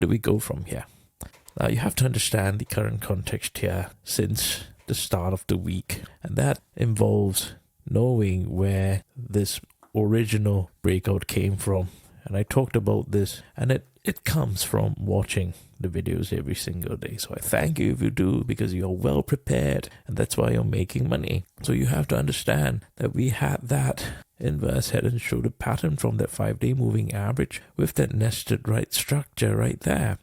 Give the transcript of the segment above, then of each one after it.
do we go from here? Now you have to understand the current context here since the start of the week, and that involves knowing where this original breakout came from. And I talked about this, and it comes from watching the videos every single day. So I thank you if you do, because you're well prepared, and that's why you're making money. So you have to understand that we had that inverse head and shoulder pattern from that 5-day moving average with that nested right structure right there.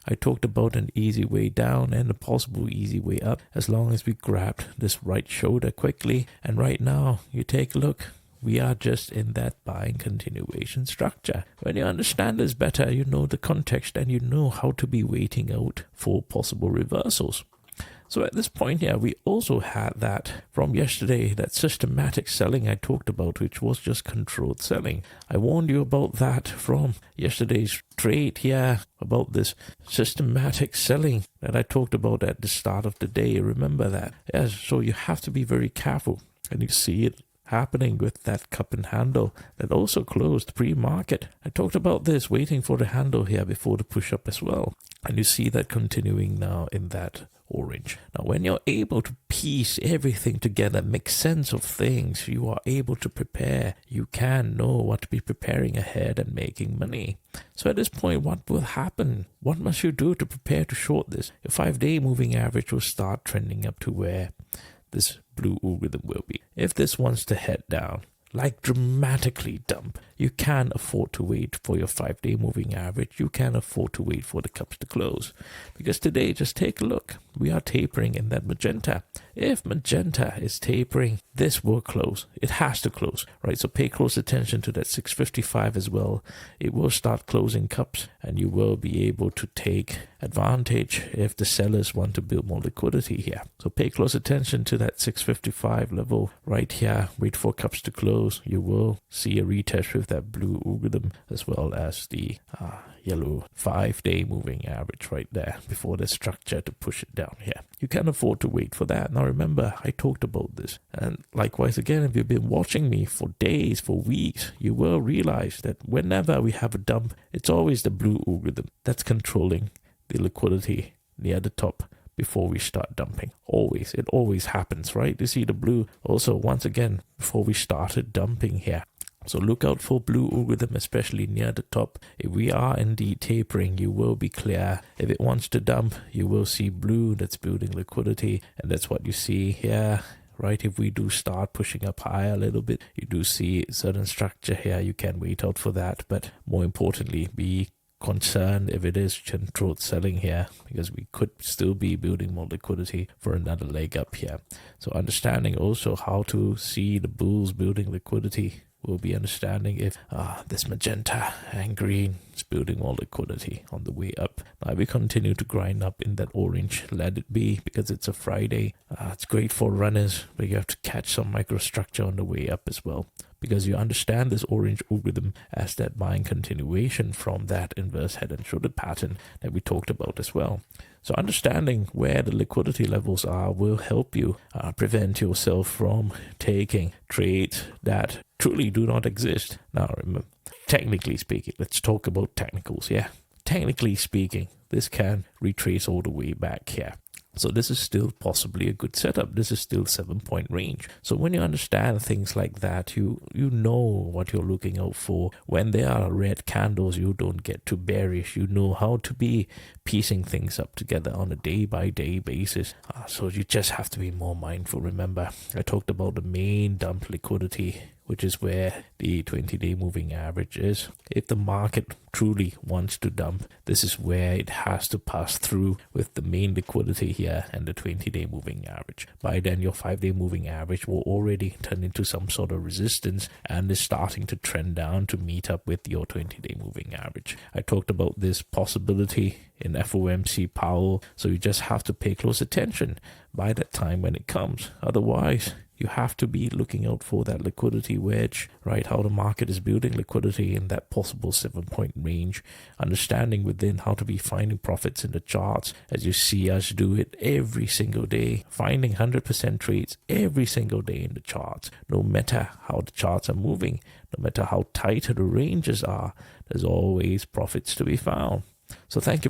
I talked about an easy way down and a possible easy way up as long as we grabbed this right shoulder quickly. And right now, you take a look. We are just in that buying continuation structure. When you understand this better, you know the context and you know how to be waiting out for possible reversals. So at this point here, we also had that from yesterday, that systematic selling I talked about, which was just controlled selling. I warned you about that from yesterday's trade here, about this systematic selling that I talked about at the start of the day. Remember that? Yes, so you have to be very careful, and you see it happening with that cup and handle that also closed pre-market. I talked about this, waiting for the handle here before the push up as well. And you see that continuing now in that orange. Now, when you're able to piece everything together, make sense of things, you are able to prepare. You can know what to be preparing ahead and making money. So at this point, what will happen? What must you do to prepare to short this? Your 5-day moving average will start trending up to where this blue algorithm will be. If this wants to head down, like dramatically dump, you can afford to wait for your 5-day moving average. You can afford to wait for the cups to close. Because today, just take a look. We are tapering in that magenta. If magenta is tapering, this will close. It has to close, right? So pay close attention to that 655 as well. It will start closing cups, and you will be able to take advantage if the sellers want to build more liquidity here. So pay close attention to that 655 level right here. Wait for cups to close. You will see a retest with that blue algorithm as well as the yellow 5-day moving average right there before the structure to push it down here. You can afford to wait for that. Now remember, I talked about this. And likewise again, if you've been watching me for days, for weeks, you will realize that whenever we have a dump, it's always the blue algorithm that's controlling the liquidity near the top before we start dumping. Always. It always happens, right? You see the blue also once again before we started dumping here. So look out for blue algorithm, especially near the top. If we are indeed tapering, you will be clear. If it wants to dump, you will see blue that's building liquidity. And that's what you see here, right? If we do start pushing up higher a little bit, you do see certain structure here. You can wait out for that. But more importantly, be concerned if it is controlled selling here, because we could still be building more liquidity for another leg up here. So understanding also how to see the bulls building liquidity. We'll be understanding if this magenta and green is building more liquidity on the way up. Now we continue to grind up in that orange. Let it be, because it's a Friday. It's great for runners, but you have to catch some microstructure on the way up as well, because you understand this orange algorithm as that buying continuation from that inverse head and shoulder pattern that we talked about as well. So understanding where the liquidity levels are will help you prevent yourself from taking trades that truly do not exist. Now, remember, technically speaking, let's talk about technicals, yeah? Technically speaking, this can retrace all the way back here. So this is still possibly a good setup. This is still 7-point range. So when you understand things like that, you know what you're looking out for. When there are red candles, you don't get too bearish. You know how to be piecing things up together on a day-by-day basis. So you just have to be more mindful. Remember, I talked about the main dump liquidity, which is where the 20-day moving average is. If the market truly wants to dump, this is where it has to pass through with the main liquidity here and the 20-day moving average. By then, your 5-day moving average will already turn into some sort of resistance and is starting to trend down to meet up with your 20-day moving average. I talked about this possibility in FOMC Powell, so you just have to pay close attention by that time when it comes. Otherwise, you have to be looking out for that liquidity wedge, right? How the market is building liquidity in that possible 7-point range, understanding within how to be finding profits in the charts, as you see us do it every single day, finding 100% trades every single day in the charts. No matter how the charts are moving, no matter how tight the ranges are, there's always profits to be found. So thank you very